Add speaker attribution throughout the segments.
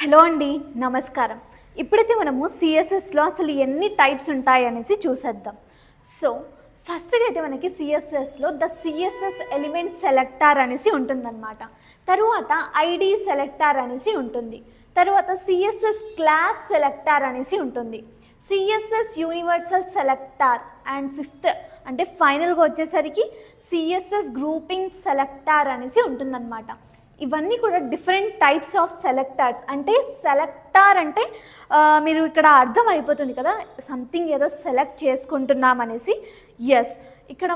Speaker 1: Hello అండి, నమస్కారం. ఇప్పుడైతే మనము సిఎస్ఎస్లో అసలు ఎన్ని టైప్స్ ఉంటాయి అనేసి చూసేద్దాం. సో ఫస్ట్గా అయితే మనకి సిఎస్ఎస్లో ద సిఎస్ఎస్ ఎలిమెంట్ సెలెక్టార్ అనేసి ఉంటుందన్నమాట. తరువాత ఐడి సెలెక్టార్ అనేసి ఉంటుంది. తరువాత సిఎస్ఎస్ క్లాస్ సెలెక్టార్ అనేసి ఉంటుంది. CSS universal selector and fifth అంటే ఫైనల్గా వచ్చేసరికి సిఎస్ఎస్ గ్రూపింగ్ సెలెక్టార్ అనేసి ఉంటుందన్నమాట. ఇవన్నీ కూడా డిఫరెంట్ టైప్స్ ఆఫ్ సెలెక్టార్స్. అంటే సెలెక్టార్ అంటే మీరు ఇక్కడ అర్థం అయిపోతుంది కదా, సంథింగ్ ఏదో సెలెక్ట్ చేసుకుంటున్నాం అనేసి. ఎస్, ఇక్కడ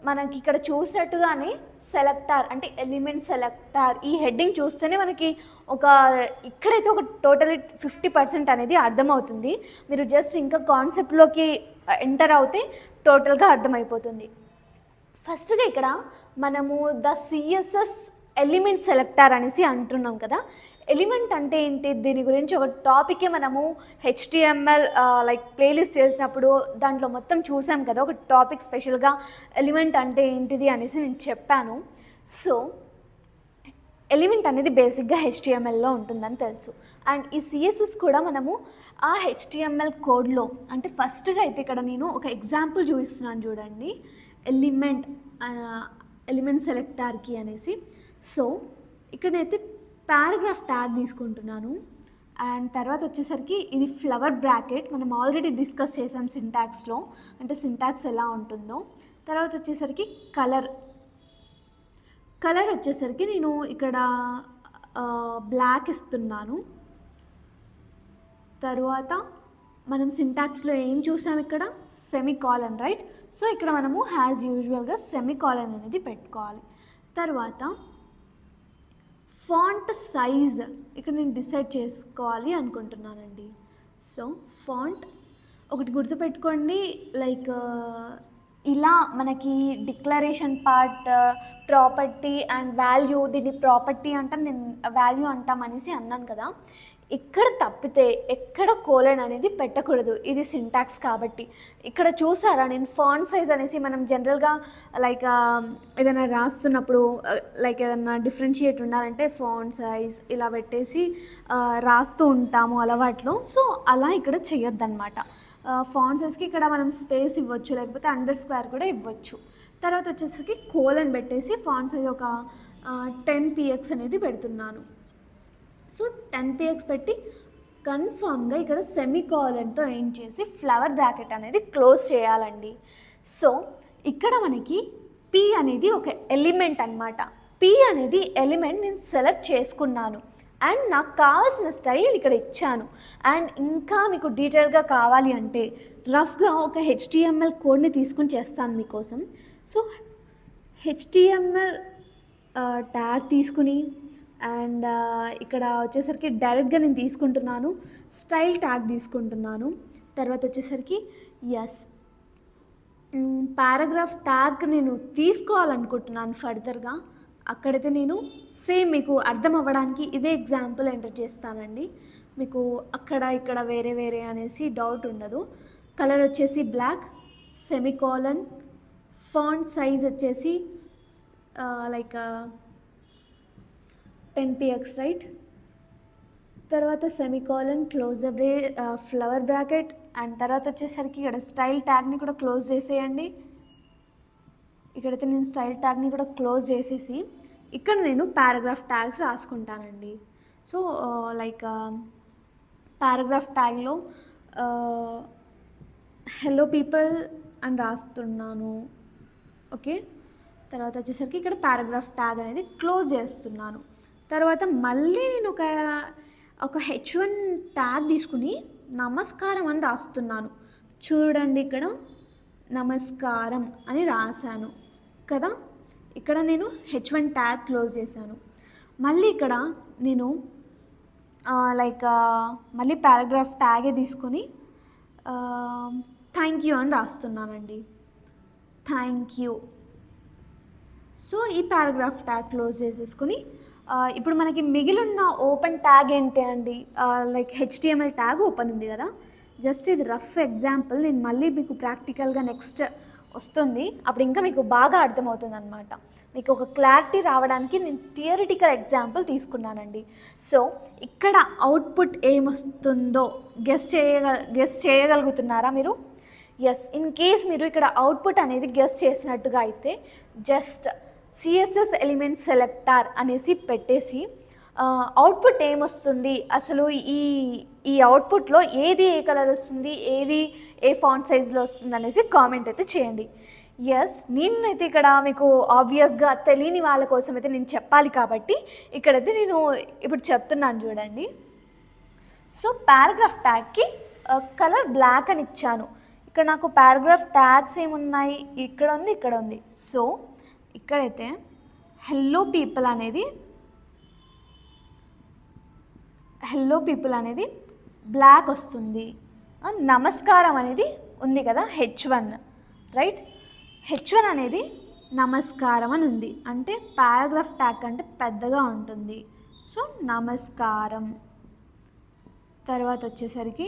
Speaker 1: మనకి ఇక్కడ చూసినట్టుగానే సెలెక్టార్ అంటే ఎలిమెంట్ సెలెక్టార్ ఈ హెడ్డింగ్ చూస్తేనే మనకి ఇక్కడైతే ఒక టోటల్ 50% అనేది అర్థమవుతుంది. మీరు జస్ట్ ఇంకా కాన్సెప్ట్లోకి ఎంటర్ అవుతే టోటల్గా అర్థమైపోతుంది. ఫస్ట్గా ఇక్కడ మనము ద సిఎస్ఎస్ ఎలిమెంట్ సెలెక్టార్ అనేసి అంటున్నాం కదా. ఎలిమెంట్ అంటే ఏంటి, దీని గురించి ఒక టాపికే మనము హెచ్టిఎంఎల్ ప్లేలిస్ట్ చేసినప్పుడు దాంట్లో మొత్తం చూసాం కదా. ఒక టాపిక్ స్పెషల్గా ఎలిమెంట్ అంటే ఏంటిది అనేసి నేను చెప్పాను. సో ఎలిమెంట్ అనేది బేసిక్గా హెచ్టిఎంఎల్లో ఉంటుందని తెలుసు. అండ్ ఈ సిఎస్ఎస్ కూడా మనము ఆ హెచ్టిఎంఎల్ కోడ్లో అంటే ఫస్ట్గా అయితే ఇక్కడ నేను ఒక ఎగ్జాంపుల్ చూపిస్తున్నాను చూడండి, ఎలిమెంట్ సెలెక్టార్కి అనేసి. సో ఇక్కడైతే పారాగ్రాఫ్ ట్యాగ్ తీసుకుంటున్నాను. అండ్ తర్వాత వచ్చేసరికి ఇది ఫ్లవర్ బ్రాకెట్, మనం ఆల్రెడీ డిస్కస్ చేసాం సింటాక్స్లో, అంటే సింటాక్స్ ఎలా ఉంటుందో. తర్వాత వచ్చేసరికి కలర్ వచ్చేసరికి నేను ఇక్కడ బ్లాక్ ఇస్తున్నాను. తరువాత మనం సింటాక్స్లో ఏం చూసాం, ఇక్కడ సెమీకాలన్, రైట్? సో ఇక్కడ మనము యాజ్ యూజువల్గా సెమీకాలన్ అనేది పెట్టుకోవాలి. తర్వాత ఫాంట్ సైజ్ ఇక్కడ నేను డిసైడ్ చేసుకోవాలి అనుకుంటున్నానండి. సో ఫాంట్ ఒకటి గుర్తుపెట్టుకోండి, ఇలా మనకి declaration part property and value, దీన్ని ప్రాపర్టీ అంటాం, నేను వాల్యూ అంటాం అనేసి అన్నాను కదా. ఇక్కడ తప్పితే ఎక్కడ కోలన్ అనేది పెట్టకూడదు, ఇది సింటాక్స్ కాబట్టి. ఇక్కడ చూసారా, నేను ఫాంట్ సైజ్ అనేసి మనం జనరల్గా ఏదైనా రాస్తున్నప్పుడు ఏదైనా డిఫరెన్షియేట్ ఉండాలంటే ఫాంట్ సైజ్ ఇలా పెట్టేసి రాస్తూ ఉంటాము అలవాట్లో. సో అలా ఇక్కడ చేయొద్దన్నమాట. ఫాంట్ సైజ్కి ఇక్కడ మనం స్పేస్ ఇవ్వచ్చు, లేకపోతే __ కూడా ఇవ్వచ్చు. తర్వాత వచ్చేసరికి కోలన్ పెట్టేసి ఫాంట్ సైజ్ ఒక 10 px అనేది పెడుతున్నాను. సో 10 px పెట్టి కన్ఫామ్గా ఇక్కడ సెమీకాలన్తో ఎండ్ చేసి ఫ్లవర్ బ్రాకెట్ అనేది క్లోజ్ చేయాలండి. సో ఇక్కడ మనకి పి అనేది ఒక ఎలిమెంట్ అనమాట. పి అనేది ఎలిమెంట్ నేను సెలెక్ట్ చేసుకున్నాను అండ్ నాకు కావాల్సిన స్టైల్ ఇక్కడ ఇచ్చాను. అండ్ ఇంకా మీకు డీటెయిల్గా కావాలి అంటే రఫ్గా ఒక హెచ్టిఎంఎల్ కోడ్ని తీసుకుని చేస్తాను మీకోసం. సో హెచ్టిఎంఎల్ ట్యాగ్ తీసుకుని అండ్ ఇక్కడ వచ్చేసరికి డైరెక్ట్గా నేను తీసుకుంటున్నాను, స్టైల్ ట్యాగ్ తీసుకుంటున్నాను. తర్వాత వచ్చేసరికి పారాగ్రాఫ్ ట్యాగ్ నేను తీసుకోవాలనుకుంటున్నాను ఫర్దర్గా. అక్కడైతే నేను సేమ్ మీకు అర్థం అవ్వడానికి ఇదే ఎగ్జాంపుల్ ఎంటర్ చేస్తానండి. మీకు అక్కడ ఇక్కడ వేరే వేరే అనేసి డౌట్ ఉండదు. కలర్ వచ్చేసి బ్లాక్, సెమీకాలన్, ఫాంట్ సైజ్ వచ్చేసి 10 px, రైట్? తర్వాత semicolon, close flower bracket. And తర్వాత వచ్చేసరికి ఇక్కడ స్టైల్ ట్యాగ్ని కూడా క్లోజ్ చేసేయండి. ఇక్కడైతే నేను స్టైల్ ట్యాగ్ని కూడా క్లోజ్ చేసేసి ఇక్కడ నేను పారాగ్రాఫ్ ట్యాగ్స్ రాసుకుంటానండి. సో పారాగ్రాఫ్ ట్యాగ్లో హలో పీపుల్ అని రాస్తున్నాను, ఓకే. తర్వాత వచ్చేసరికి ఇక్కడ పారాగ్రాఫ్ ట్యాగ్ అనేది క్లోజ్ చేస్తున్నాను. తర్వాత మళ్ళీ నేను ఒక H1 ట్యాగ్ తీసుకుని నమస్కారం అని రాస్తున్నాను. చూడండి, ఇక్కడ నమస్కారం అని రాశాను కదా. ఇక్కడ నేను H1 ట్యాగ్ క్లోజ్ చేశాను. మళ్ళీ ఇక్కడ నేను మళ్ళీ పారాగ్రాఫ్ ట్యాగే తీసుకొని థ్యాంక్ యూ అని రాస్తున్నానండి, థ్యాంక్ యూ. సో ఈ పారాగ్రాఫ్ ట్యాగ్ క్లోజ్ చేసేసుకుని ఇప్పుడు మనకి మిగిలిన ఓపెన్ ట్యాగ్ ఏంటి అండి, హెచ్టిఎంఎల్ ట్యాగ్ ఓపెన్ ఉంది కదా. జస్ట్ ఇది రఫ్ ఎగ్జాంపుల్, నేను మళ్ళీ మీకు ప్రాక్టికల్గా నెక్స్ట్ వస్తుంది, అప్పుడు ఇంకా మీకు బాగా అర్థమవుతుంది అనమాట. మీకు ఒక క్లారిటీ రావడానికి నేను థియరిటికల్ ఎగ్జాంపుల్ తీసుకున్నానండి. సో ఇక్కడ అవుట్పుట్ ఏమొస్తుందో గెస్ చేయగలుగుతున్నారా మీరు? ఎస్, ఇన్ కేస్ మీరు ఇక్కడ అవుట్పుట్ అనేది గెస్ చేసినట్టుగా అయితే జస్ట్ సిఎస్ఎస్ ఎలిమెంట్ సెలెక్టర్ అనేసి పెట్టేసి అవుట్పుట్ ఏమొస్తుంది, అసలు ఈ ఈ అవుట్పుట్లో ఏది ఏ కలర్ వస్తుంది, ఏది ఏ ఫాంట్ సైజ్లో వస్తుంది అనేసి కామెంట్ అయితే చేయండి. ఎస్, నేనైతే ఇక్కడ మీకు ఆబ్వియస్గా తెలియని వాళ్ళ కోసం అయితే నేను చెప్పాలి కాబట్టి ఇక్కడైతే నేను ఇప్పుడు చెప్తున్నాను చూడండి. సో పారాగ్రాఫ్ ట్యాగ్కి కలర్ బ్లాక్ అని ఇచ్చాను. ఇక్కడ నాకు పారాగ్రాఫ్ ట్యాగ్స్ ఏమున్నాయి, ఇక్కడ ఉంది, ఇక్కడ ఉంది. సో ఇక్కడైతే హెల్లో పీపుల్ అనేది బ్లాక్ వస్తుంది. నమస్కారం అనేది ఉంది కదా, H1, రైట్? H1 అనేది నమస్కారం అని ఉంది, అంటే పారాగ్రాఫ్ ట్యాగ్ అంటే పెద్దగా ఉంటుంది. సో నమస్కారం. తర్వాత వచ్చేసరికి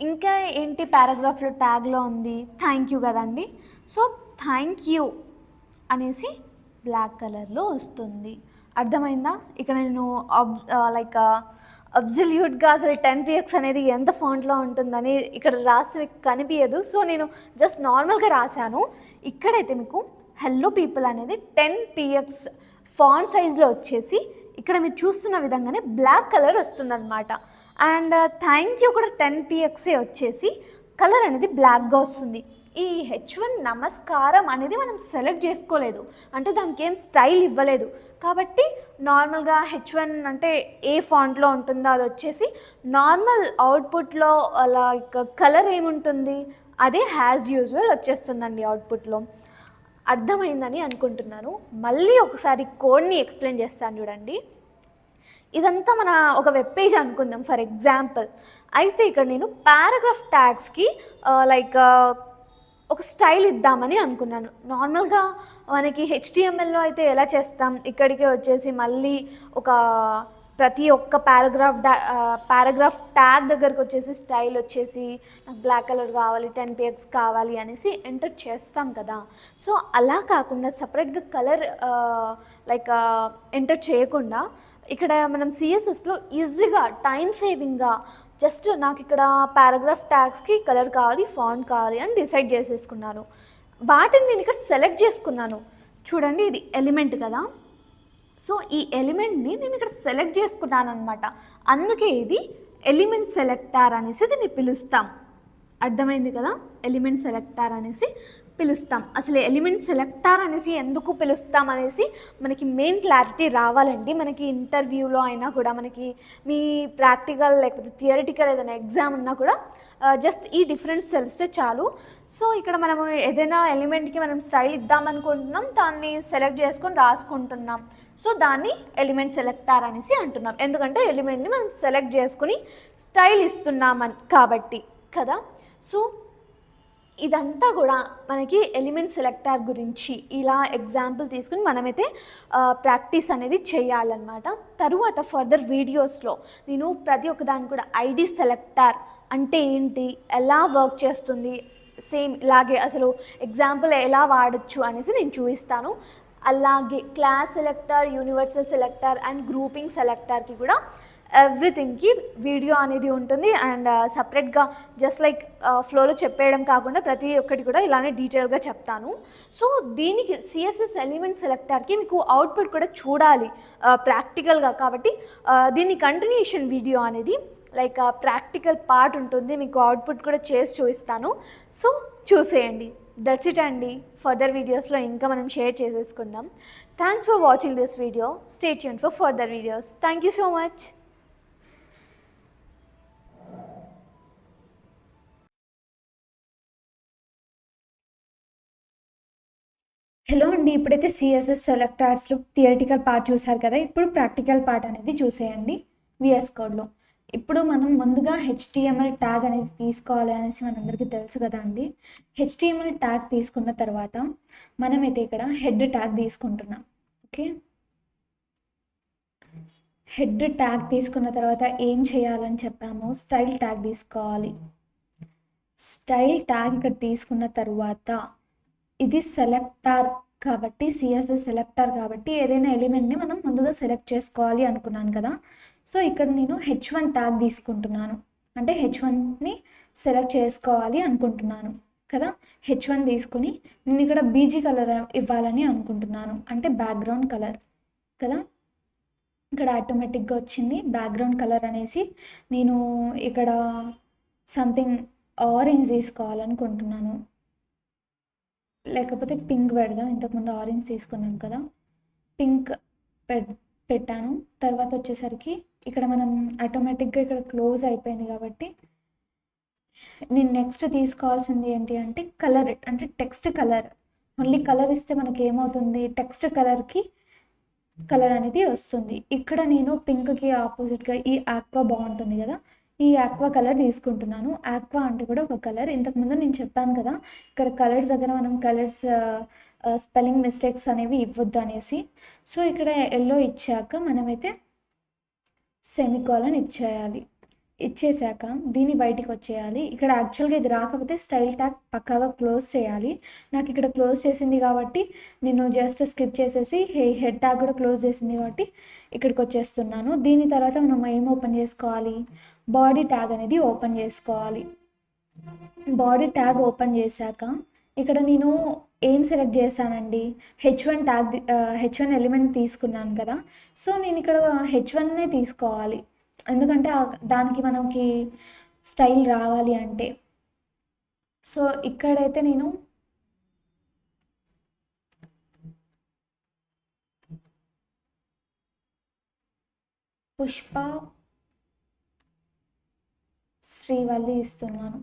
Speaker 1: ఇంకా ఏంటి పారాగ్రాఫ్లో ట్యాగ్లో ఉంది, థ్యాంక్ యూ కదండి. సో థ్యాంక్ యూ అనేసి బ్లాక్ కలర్లో వస్తుంది. అర్థమైందా? ఇక్కడ నేను లైక్ అబ్జల్యూట్గా అసలు 10px అనేది ఎంత ఫాంట్లో ఉంటుందని ఇక్కడ రాసి మీకు కనిపించదు. సో నేను జస్ట్ నార్మల్గా రాశాను. ఇక్కడైతే మీకు హెల్లో పీపుల్ అనేది 10px ఫాంట్ సైజ్లో వచ్చేసి ఇక్కడ మీరు చూస్తున్న విధంగానే బ్లాక్ కలర్ వస్తుందన్నమాట. అండ్ థ్యాంక్ యూ కూడా 10px వచ్చేసి కలర్ అనేది బ్లాక్గా వస్తుంది. ఈ H1 నమస్కారం అనేది మనం సెలెక్ట్ చేసుకోలేదు, అంటే దానికి ఏం స్టైల్ ఇవ్వలేదు కాబట్టి నార్మల్గా H1 అంటే ఏ ఫాంట్లో ఉంటుందో అది వచ్చేసి నార్మల్ అవుట్పుట్లో లైక్ కలర్ ఏముంటుంది అదే హ్యాజ్ యూజువల్ వచ్చేస్తుందండి అవుట్పుట్లో. అర్థమైందని అనుకుంటున్నాను. మళ్ళీ ఒకసారి కోడ్ని ఎక్స్ప్లెయిన్ చేస్తాను చూడండి. ఇదంతా మన ఒక వెబ్ పేజ్ అనుకుందాం ఫర్ ఎగ్జాంపుల్. అయితే ఇక్కడ నేను పారాగ్రాఫ్ ట్యాగ్స్కి లైక్ ఒక స్టైల్ ఇద్దామని అనుకున్నాను. నార్మల్గా మనకి HTMLలో అయితే ఎలా చేస్తాం, ఇక్కడికి వచ్చేసి మళ్ళీ ఒక ప్రతి ఒక్క పారాగ్రాఫ్ ట్యాగ్ దగ్గరకు వచ్చేసి స్టైల్ వచ్చేసి నాకు బ్లాక్ కలర్ కావాలి, 10px కావాలి అనేసి ఎంటర్ చేస్తాం కదా. సో అలా కాకుండా సపరేట్గా కలర్ లైక్ ఎంటర్ చేయకుండా ఇక్కడ మనం సిఎస్ఎస్లో ఈజీగా టైం సేవింగ్గా జస్ట్ నాకు ఇక్కడ పారాగ్రాఫ్ ట్యాగ్స్కి కలర్ కావాలి, ఫాంట్ కావాలి అని డిసైడ్ చేసేసుకున్నాను. వాటిని నేను ఇక్కడ సెలెక్ట్ చేసుకున్నాను. చూడండి, ఇది ఎలిమెంట్ కదా. సో ఈ ఎలిమెంట్ని నేను ఇక్కడ సెలెక్ట్ చేసుకున్నాను అనమాట. అందుకే ఇది ఎలిమెంట్ సెలెక్టర్ అనేసి దీన్ని పిలుస్తాం. అర్థమైంది కదా, ఎలిమెంట్ సెలెక్టర్ అనేసి పిలుస్తాం. అసలు ఎలిమెంట్ సెలెక్టర్ అనేసి ఎందుకు పిలుస్తాం అనేసి మనకి మెయిన్ క్లారిటీ రావాలండి. మనకి ఇంటర్వ్యూలో అయినా కూడా, మనకి మీ ప్రాక్టికల్ లేకపోతే థియరిటికల్ ఏదైనా ఎగ్జామ్ ఉన్నా కూడా జస్ట్ ఈ డిఫరెన్స్ తెలిస్తే చాలు. సో ఇక్కడ మనము ఏదైనా ఎలిమెంట్కి మనం స్టైల్ ఇద్దామనుకుంటున్నాం, దాన్ని సెలెక్ట్ చేసుకొని రాసుకుంటున్నాం. సో దాన్ని ఎలిమెంట్ సెలెక్టర్ అనేసి అంటున్నాం, ఎందుకంటే ఎలిమెంట్ని మనం సెలెక్ట్ చేసుకుని స్టైల్ ఇస్తున్నామని కాబట్టి కదా. సో ఇదంతా కూడా మనకి ఎలిమెంట్ సెలెక్టర్ గురించి ఇలా ఎగ్జాంపుల్ తీసుకుని మనమైతే ప్రాక్టీస్ అనేది చేయాలన్నమాట. తరువాత ఫర్దర్ వీడియోస్లో నేను ప్రతి ఒక్కదాన్ని కూడా ఐడి సెలెక్టర్ అంటే ఏంటి, ఎలా వర్క్ చేస్తుంది, సేమ్ ఇలాగే అసలు ఎగ్జాంపుల్ ఎలా వాడచ్చు అనేసి నేను చూపిస్తాను. అలాగే class selector, universal selector and grouping సెలెక్టర్కి కూడా ఎవ్రీథింగ్కి వీడియో అనేది ఉంటుంది. అండ్ సపరేట్గా జస్ట్ లైక్ ఫ్లోలో చెప్పేయడం కాకుండా ప్రతి ఒక్కటి కూడా ఇలానే డీటెయిల్గా చెప్తాను. సో దీనికి సిఎస్ఎస్ ఎలిమెంట్ సెలెక్టర్కి మీకు అవుట్పుట్ కూడా చూడాలి ప్రాక్టికల్గా, కాబట్టి దీన్ని కంటిన్యూషన్ వీడియో అనేది లైక్ ప్రాక్టికల్ పార్ట్ ఉంటుంది, మీకు అవుట్పుట్ కూడా చేసి చూపిస్తాను. సో చూసేయండి. దట్స్ ఇట్ అండి. ఫర్దర్ వీడియోస్లో ఇంకా మనం షేర్ చేసేసుకుందాం. Thanks for watching this video. Stay tune for further videos. Thank you so much. Hello అండి, ఇప్పుడైతే సిఎస్ఎస్ సెలెక్టర్స్లో థియరిటికల్ పార్ట్ చూసారు కదా, ఇప్పుడు ప్రాక్టికల్ పార్ట్ అనేది చూసేయండి విఎస్ కోడ్లో. ఇప్పుడు మనం ముందుగా HTML ట్యాగ్ అనేది తీసుకోవాలి అనేసి మనందరికీ తెలుసు కదా అండి. HTML ట్యాగ్ తీసుకున్న తర్వాత మనమైతే ఇక్కడ హెడ్ ట్యాగ్ తీసుకుంటున్నాం. ఓకే, హెడ్ ట్యాగ్ తీసుకున్న తర్వాత ఏం చేయాలని చెప్పాము, స్టైల్ ట్యాగ్ తీసుకోవాలి. స్టైల్ ట్యాగ్ ఇక్కడ తీసుకున్న తర్వాత ఇది సెలెక్టార్ కాబట్టి సిఎస్ఎస్ సెలెక్టార్ కాబట్టి ఏదైనా ఎలిమెంట్ని మనం ముందుగా సెలెక్ట్ చేసుకోవాలి అనుకున్నాను కదా. సో ఇక్కడ నేను H1 ట్యాగ్ తీసుకుంటున్నాను, అంటే H1ని సెలెక్ట్ చేసుకోవాలి అనుకుంటున్నాను కదా. H1 తీసుకుని నేను ఇక్కడ బీజీ కలర్ ఇవ్వాలని అనుకుంటున్నాను, అంటే బ్యాక్గ్రౌండ్ కలర్ కదా. ఇక్కడ ఆటోమేటిక్గా వచ్చింది బ్యాక్గ్రౌండ్ కలర్ అనేసి. నేను ఇక్కడ సంథింగ్ ఆరెంజ్ తీసుకోవాలనుకుంటున్నాను, లేకపోతే పింక్ పెడదాం. ఇంతకుముందు ఆరెంజ్ తీసుకున్నాం కదా, పింక్ పెట్టాను. తర్వాత వచ్చేసరికి ఇక్కడ మనం ఆటోమేటిక్గా ఇక్కడ క్లోజ్ అయిపోయింది కాబట్టి నేను నెక్స్ట్ తీసుకోవాల్సింది ఏంటి అంటే కలర్, అంటే టెక్స్ట్ కలర్. ఓన్లీ కలర్ ఇస్తే మనకి ఏమవుతుంది, టెక్స్ట్ కలర్కి కలర్ అనేది వస్తుంది. ఇక్కడ నేను పింక్కి ఆపోజిట్గా ఈ ఆక్వా బాగుంటుంది కదా, ఈ ఆక్వా కలర్ తీసుకుంటున్నాను. ఆక్వా అంటే కూడా ఒక కలర్. ఇంతకుముందు నేను చెప్పాను కదా ఇక్కడ కలర్స్ దగ్గర మనం కలర్స్ స్పెల్లింగ్ మిస్టేక్స్ అనేవి ఇవ్వద్దు అనేసి. సో ఇక్కడ ఎల్లో ఇచ్చాక మనమైతే సెమికాలన్ ఇచ్చేయాలి. ఇచ్చేసాక దీన్ని బయటికి వచ్చేయాలి. ఇక్కడ యాక్చువల్గా ఇది రాకపోతే స్టైల్ ట్యాగ్ పక్కాగా క్లోజ్ చేయాలి. నాకు ఇక్కడ క్లోజ్ చేసింది కాబట్టి నేను జస్ట్ స్కిప్ చేసేసి హెడ్ ట్యాగ్ కూడా క్లోజ్ చేసింది కాబట్టి ఇక్కడికి వచ్చేస్తున్నాను. దీని తర్వాత మనం ఏం ఓపెన్ చేసుకోవాలి, బాడీ ట్యాగ్ అనేది ఓపెన్ చేసుకోవాలి. బాడీ ట్యాగ్ ఓపెన్ చేశాక ఇక్కడ నేను ఏం సెలెక్ట్ చేశానండి, H1 ట్యాగ్ H1 ఎలిమెంట్ తీసుకున్నాను కదా. సో నేను ఇక్కడ H1నే తీసుకోవాలి, ఎందుకంటే దానికి మనకి స్టైల్ రావాలి అంటే. సో ఇక్కడైతే నేను పుష్ప శ్రీవల్లి ఇస్తున్నాను.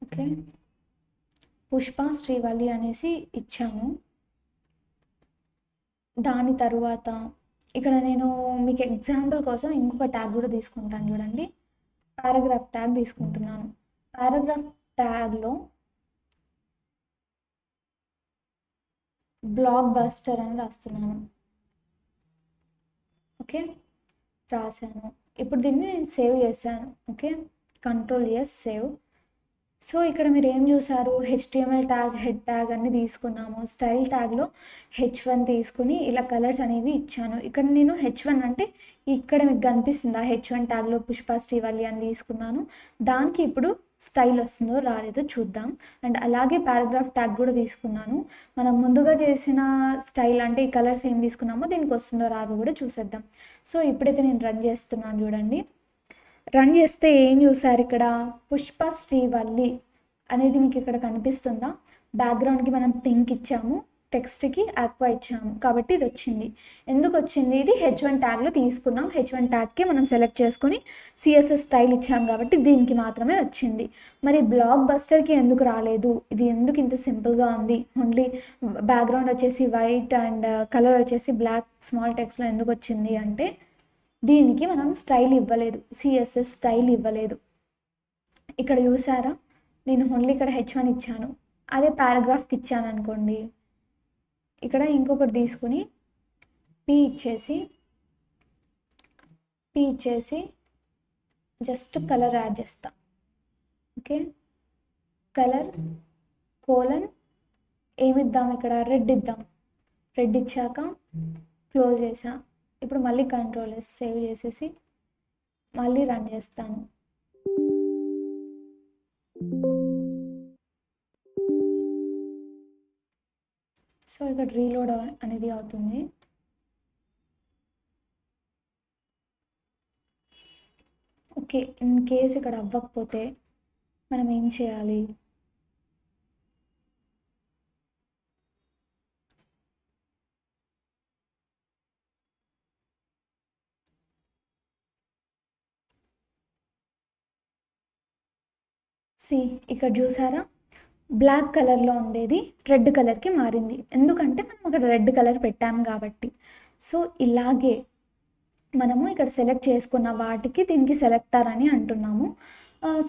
Speaker 1: ఓకే, పుష్ప శ్రీవల్లి అనేసి ఇచ్చాను. దాని తరువాత ఇక్కడ నేను మీకు ఎగ్జాంపుల్ కోసం ఇంకొక ట్యాగ్ కూడా తీసుకుంటాను చూడండి, పారాగ్రాఫ్ ట్యాగ్ తీసుకుంటున్నాను. పారాగ్రాఫ్ ట్యాగ్లో బ్లాక్ బస్టర్ అని రాస్తున్నాను. ఓకే, రాశాను. ఇప్పుడు దీన్ని నేను సేవ్ చేశాను. Okay, Ctrl+S save. సో ఇక్కడ మీరు ఏం చూసారు, HTML ట్యాగ్, హెడ్ ట్యాగ్ అన్ని తీసుకున్నాము. స్టైల్ ట్యాగ్లో H1 తీసుకుని ఇలా కలర్స్ అనేవి ఇచ్చాను. ఇక్కడ నేను H1 అంటే ఇక్కడ మీకు కనిపిస్తుందా, H1 ట్యాగ్లో పుష్ప శ్రీవల్లి అని తీసుకున్నాను. దానికి ఇప్పుడు స్టైల్ వస్తుందో రాలేదో చూద్దాం. అండ్ అలాగే పారాగ్రాఫ్ ట్యాగ్ కూడా తీసుకున్నాను. మనం ముందుగా చేసిన స్టైల్ అంటే ఈ కలర్స్ ఏం తీసుకున్నామో దీనికి వస్తుందో రాదో కూడా చూసేద్దాం. సో ఇప్పుడైతే నేను రన్ చేస్తున్నాను చూడండి. రన్ చేస్తే ఏం చూసారు, ఇక్కడ పుష్ప శ్రీవల్లి అనేది మీకు ఇక్కడ కనిపిస్తుందా. బ్యాక్గ్రౌండ్కి మనం పింక్ ఇచ్చాము, టెక్స్ట్కి ఆక్వా ఇచ్చాము కాబట్టి ఇది వచ్చింది. ఎందుకు వచ్చింది, ఇది H1 ట్యాగ్లో తీసుకున్నాం. H1 ట్యాగ్కి మనం సెలెక్ట్ చేసుకొని CSS స్టైల్ ఇచ్చాము కాబట్టి దీనికి మాత్రమే వచ్చింది. మరి బ్లాక్ బస్టర్కి ఎందుకు రాలేదు, ఇది ఎందుకు ఇంత సింపుల్గా ఉంది, ఓన్లీ బ్యాక్గ్రౌండ్ వచ్చేసి వైట్ అండ్ కలర్ వచ్చేసి బ్లాక్ స్మాల్ టెక్స్ట్లో ఎందుకు వచ్చింది అంటే దీనికి మనం స్టైల్ ఇవ్వలేదు, CSS స్టైల్ ఇవ్వలేదు. ఇక్కడ చూసారా, నేను ఓన్లీ ఇక్కడ H1 ఇచ్చాను. అదే పారాగ్రాఫ్కి ఇచ్చాను అనుకోండి, ఇక్కడ ఇంకొకటి తీసుకుని P ఇచ్చేసి జస్ట్ కలర్ యాడ్ చేస్తా. ఓకే, కలర్ కోలన్ ఏమిద్దాం, ఇక్కడ రెడ్ ఇద్దాం. రెడ్ ఇచ్చాక క్లోజ్ చేసా. ఇప్పుడు మళ్ళీ Ctrl+S సేవ్ చేసేసి మళ్ళీ రన్ చేస్తాను. సో ఇక్కడ రీలోడ్ అనేది అవుతుంది. ఓకే, ఇన్ కేస్ ఇక్కడ అవ్వకపోతే మనం ఏం చేయాలి, ఇక్కడ చూసారా బ్లాక్ కలర్లో ఉండేది రెడ్ కలర్కి మారింది, ఎందుకంటే మనం అక్కడ రెడ్ కలర్ పెట్టాము కాబట్టి. సో ఇలాగే మనము ఇక్కడ సెలెక్ట్ చేసుకున్న వాటికి దీనికి సెలెక్టర్ అని అంటున్నాము.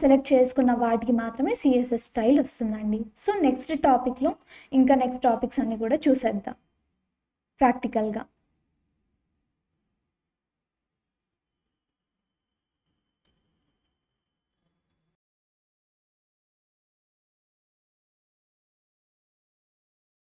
Speaker 1: సెలెక్ట్ చేసుకున్న వాటికి మాత్రమే CSS స్టైల్ వస్తుందండి. సో నెక్స్ట్ టాపిక్లో ఇంకా నెక్స్ట్ టాపిక్స్ అన్నీ కూడా చూసేద్దాం ప్రాక్టికల్గా.